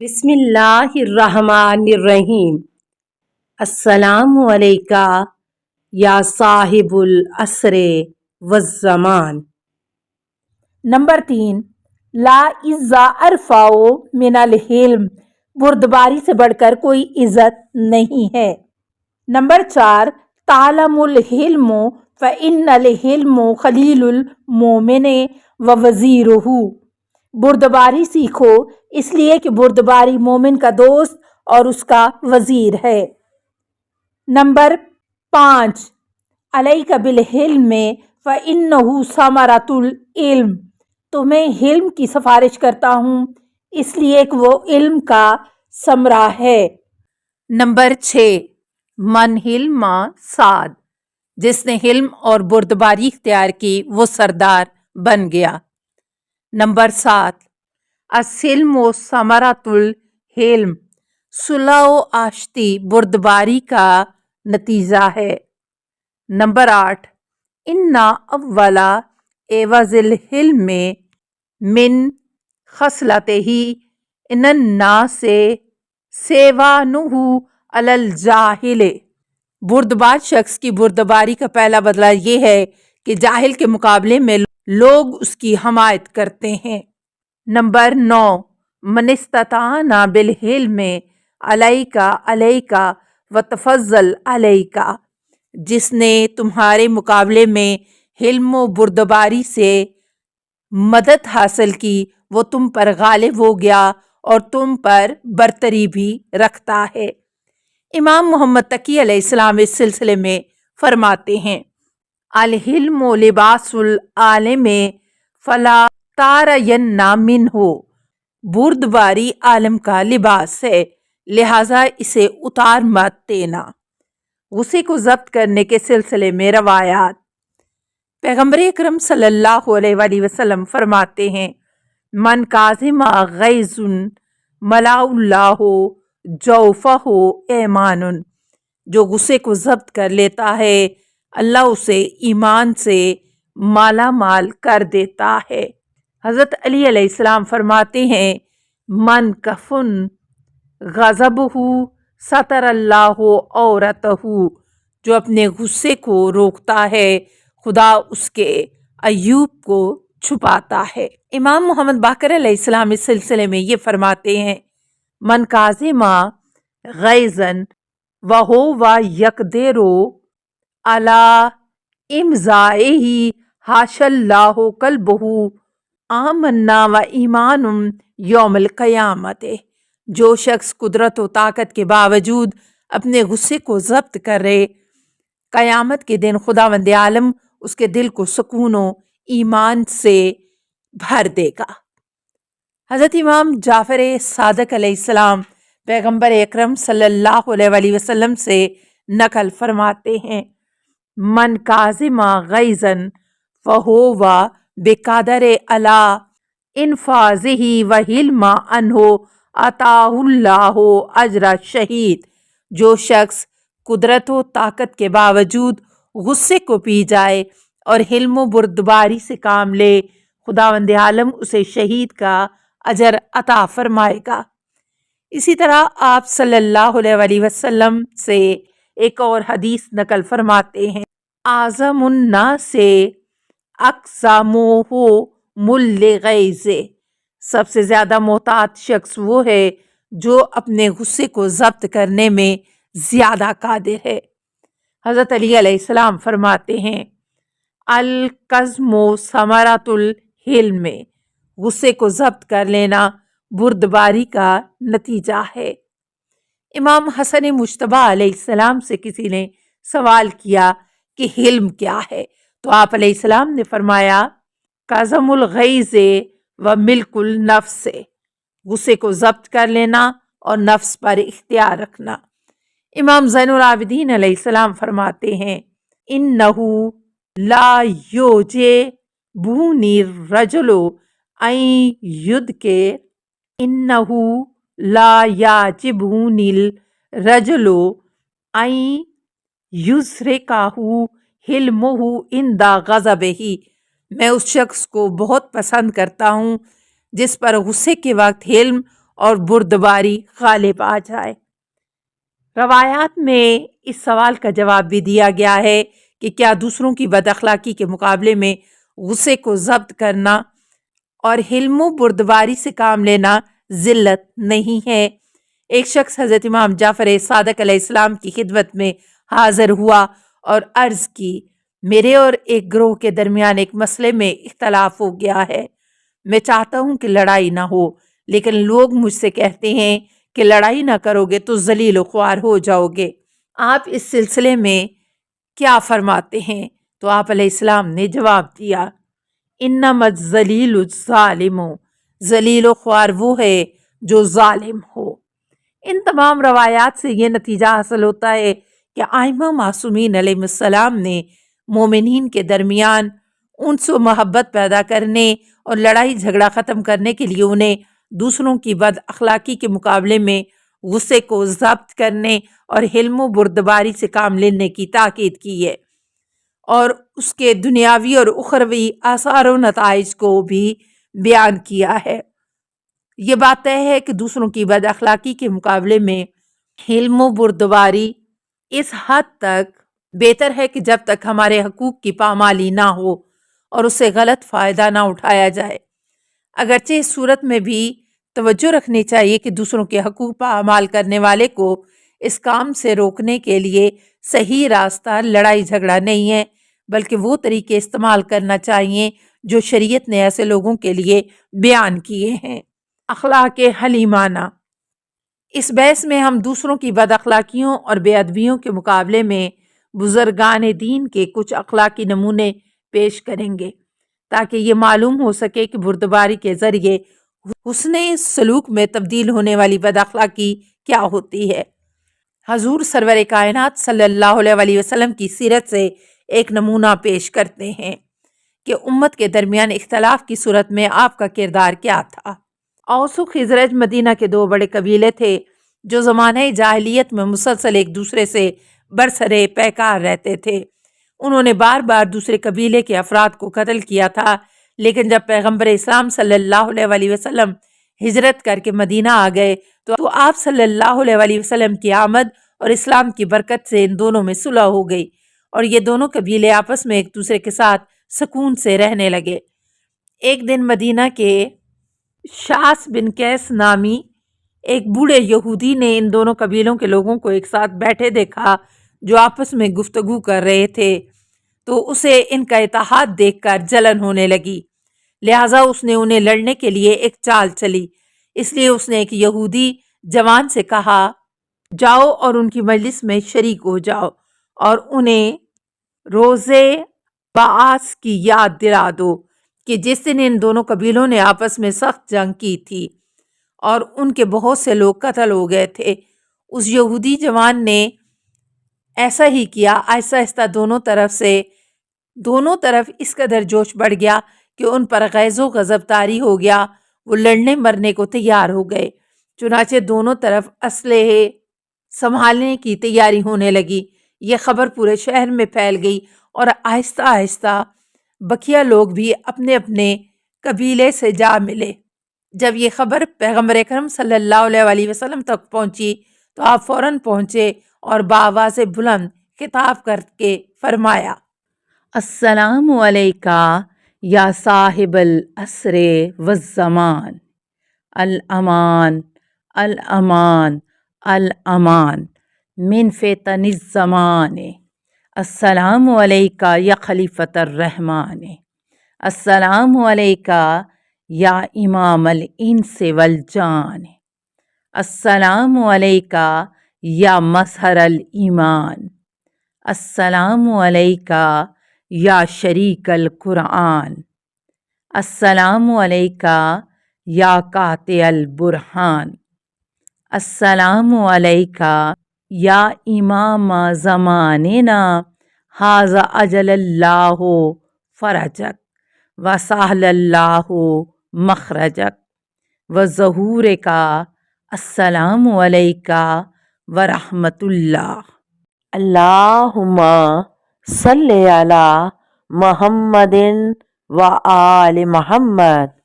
بسم اللہ الرحمن الرحیم۔ السلام علیکہ یا صاحب العصر والزمان۔ نمبر 3، لا عزا ارفع من الحلم، بردباری سے بڑھ کر کوئی عزت نہیں ہے۔ نمبر 4، تعلم الحلم فإن الحلم خلیل المؤمن ووزیرہ، بردباری سیکھو اس لیے کہ بردباری مومن کا دوست اور اس کا وزیر ہے۔ نمبر 5، علیک بالحلم فإنہ ثمرۃ العلم، تمہیں حلم کی سفارش کرتا ہوں اس لیے کہ وہ علم کا ثمرہ ہے۔ نمبر 6، من حلم سعد، جس نے حلم اور بردباری اختیار کی وہ سردار بن گیا۔ نمبر 7، السلم ثمرۃ الحلم، صلح و آشتی بردباری کا نتیجہ ہے۔ نمبر 8، ان اول عوض الحلم من خصلتہ ان الناس سیوانہ علی الجاہل، بردبار شخص کی بردباری کا پہلا بدلہ یہ ہے کہ جاہل کے مقابلے میں لوگ اس کی حمایت کرتے ہیں۔ نمبر 9، من استطعن بالحلم علیک وتفضل علیک، جس نے تمہارے مقابلے میں حلم و بردباری سے مدد حاصل کی وہ تم پر غالب ہو گیا اور تم پر برتری بھی رکھتا ہے۔ امام محمد تقی علیہ السلام اس سلسلے میں فرماتے ہیں، الحلم لباس العالم فلا تارین منہ، بردباری عالم کا لباس ہے لہٰذا اسے اتار مت دینا۔ غصے کو ضبط کرنے کے سلسلے میں روایات، پیغمبر اکرم صلی اللہ علیہ وآلہ وسلم فرماتے ہیں، من کاظم غیظ ملأ اللہ جوفہ ایمان، جو غصے کو ضبط کر لیتا ہے اللہ اسے ایمان سے مالا مال کر دیتا ہے۔ حضرت علی علیہ السلام فرماتے ہیں، من کفن غضبہ ستر اللہ عورتہ، جو اپنے غصے کو روکتا ہے خدا اس کے عیوب کو چھپاتا ہے۔ امام محمد باقر علیہ السلام اس سلسلے میں یہ فرماتے ہیں، من کاظم غیظا وہو یقدر علی امضائہ حاش اللہ قلبہ آمنا و ایمان یوم القیامت، جو شخص قدرت و طاقت کے باوجود اپنے غصے کو ضبط کرے قیامت کے دن خداوند عالم اس کے دل کو سکون و ایمان سے بھر دے گا۔ حضرت امام جعفر صادق علیہ السلام پیغمبر اکرم صلی اللہ علیہ وآلہ وسلم سے نقل فرماتے ہیں، من کاظم غیظا فہو بقدر علی انفاذہ وحلم عنہ عطاہ اللہ اجر شہید، جو شخص قدرت و طاقت کے باوجود غصے کو پی جائے اور حلم و بردباری سے کام لے خداوند عالم اسے شہید کا اجر عطا فرمائے گا۔ اسی طرح آپ صلی اللہ علیہ وآلہ وسلم سے ایک اور حدیث نقل فرماتے ہیں، اعظم الناس اقسامہم للغیظ، سب سے زیادہ محتاط شخص وہ ہے جو اپنے غصے کو ضبط کرنے میں زیادہ قادر ہے۔ حضرت علی علیہ السلام فرماتے ہیں، الکظم ثمرۃ الحلم، غصے کو ضبط کر لینا بردباری کا نتیجہ ہے۔ امام حسن مجتبیٰ علیہ السلام سے کسی نے سوال کیا کہ حلم کیا ہے تو آپ علیہ السلام نے فرمایا، کظم الغیظ و ملک النفس، غصے کو ضبط کر لینا اور نفس پر اختیار رکھنا۔ امام زین العابدین علیہ السلام فرماتے ہیں، انہ لا یعجبنی الرجل ان یذکر، انہ لا یعجبنی الرجل ان یشرکہ حلمہ عند غضبہ، میں اس شخص کو بہت پسند کرتا ہوں جس پر غصے کے وقت حلم اور بردباری غالب آ جائے۔ روایات میں اس سوال کا جواب بھی دیا گیا ہے کہ کیا دوسروں کی بد اخلاقی کے مقابلے میں غصے کو ضبط کرنا اور حلم و بردباری سے کام لینا ذلت نہیں ہے؟ ایک شخص حضرت امام جعفر صادق علیہ السلام کی خدمت میں حاضر ہوا اور عرض کی، میرے اور ایک گروہ کے درمیان ایک مسئلے میں اختلاف ہو گیا ہے۔ میں چاہتا ہوں کہ لڑائی نہ ہو، لیکن لوگ مجھ سے کہتے ہیں کہ لڑائی نہ کرو گے تو ذلیل و خوار ہو جاؤ گے۔ آپ اس سلسلے میں کیا فرماتے ہیں؟ تو آپ علیہ السلام نے جواب دیا، انما الذلیل الظالم، ذلیل و خوار وہ ہے جو ظالم ہو۔ ان تمام روایات سے یہ نتیجہ حاصل ہوتا ہے کہ ائمہ معصومین علیہ السلام نے مومنین کے درمیان انس و محبت پیدا کرنے اور لڑائی جھگڑا ختم کرنے کے لیے انہیں دوسروں کی بد اخلاقی کے مقابلے میں غصے کو ضبط کرنے اور حلم و بردباری سے کام لینے کی تاکید کی ہے، اور اس کے دنیاوی اور اخروی آثار و نتائج کو بھی بیان کیا ہے۔ یہ بات طے ہے کہ دوسروں کی بد اخلاقی کے مقابلے میں حلم و بردباری اس حد تک بہتر ہے کہ جب تک ہمارے حقوق کی پامالی نہ ہو اور اس سے غلط فائدہ نہ اٹھایا جائے۔ اگرچہ اس صورت میں بھی توجہ رکھنی چاہیے کہ دوسروں کے حقوق پامال کرنے والے کو اس کام سے روکنے کے لیے صحیح راستہ لڑائی جھگڑا نہیں ہے، بلکہ وہ طریقے استعمال کرنا چاہیے جو شریعت نے ایسے لوگوں کے لیے بیان کیے ہیں۔ اخلاق حلیمانہ۔ اس بحث میں ہم دوسروں کی بد اخلاقیوں اور بے ادبیوں کے مقابلے میں بزرگان دین کے کچھ اخلاقی نمونے پیش کریں گے تاکہ یہ معلوم ہو سکے کہ بردباری کے ذریعے حسن سلوک میں تبدیل ہونے والی بد اخلاقی کیا ہوتی ہے۔ حضور سرور کائنات صلی اللہ علیہ وسلم کی سیرت سے ایک نمونہ پیش کرتے ہیں کہ امت کے درمیان اختلاف کی صورت میں آپ کا کردار کیا تھا۔ اوس و خزرج مدینہ کے دو بڑے قبیلے تھے جو زمانہ جاہلیت میں مسلسل ایک دوسرے سے برسرے پیکار رہتے تھے۔ انہوں نے بار بار دوسرے قبیلے کے افراد کو قتل کیا تھا، لیکن جب پیغمبر اسلام صلی اللہ علیہ وسلم ہجرت کر کے مدینہ آ گئے تو آپ صلی اللہ علیہ وسلم کی آمد اور اسلام کی برکت سے ان دونوں میں صلح ہو گئی اور یہ دونوں قبیلے آپس میں ایک دوسرے کے ساتھ سکون سے رہنے لگے۔ ایک دن مدینہ کے شاس بن قیس نامی ایک بوڑھے یہودی نے ان دونوں قبیلوں کے لوگوں کو ایک ساتھ بیٹھے دیکھا جو آپس میں گفتگو کر رہے تھے، تو اسے ان کا اتحاد دیکھ کر جلن ہونے لگی، لہٰذا اس نے انہیں لڑنے کے لیے ایک چال چلی۔ اس لیے اس نے ایک یہودی جوان سے کہا، جاؤ اور ان کی مجلس میں شریک ہو جاؤ اور انہیں روزے بعث کی یاد دلا دو کہ جس دن ان دونوں قبیلوں نے آپس میں سخت جنگ کی تھی اور ان کے بہت سے لوگ قتل ہو گئے تھے۔ اس یہودی جوان نے ایسا ہی کیا۔ آہستہ آہستہ دونوں طرف اس قدر جوش بڑھ گیا کہ ان پر غیظ و غضب طاری ہو گیا، وہ لڑنے مرنے کو تیار ہو گئے۔ چنانچہ دونوں طرف اسلحے سنبھالنے کی تیاری ہونے لگی۔ یہ خبر پورے شہر میں پھیل گئی اور آہستہ آہستہ بقیہ لوگ بھی اپنے اپنے قبیلے سے جا ملے۔ جب یہ خبر پیغمبر اکرم صلی اللہ علیہ وسلم تک پہنچی تو آپ فوراً پہنچے اور بآواز بلند خطاب کر کے فرمایا، السلام علیکہ یا صاحب العصر والزمان، الامان الامان الامان من فتن الزمان، السلام علیکہ یا خلیفۃ الرحمن، السلام علیکہ یا امام الانس والجان، السلام علیکہ یا مظہر الایمان، السلام علیکہ یا شریک القرآن، السلام علیکہ یا قاطع البرہان، السلام علیکہ یا امام زماننا، ھذا اجل اللہ فرجک وسہل اللہ مخرجک وظہورک، السلام علیکہ ورحمۃ اللہ۔ اللہم صلی علی محمد و آل محمد۔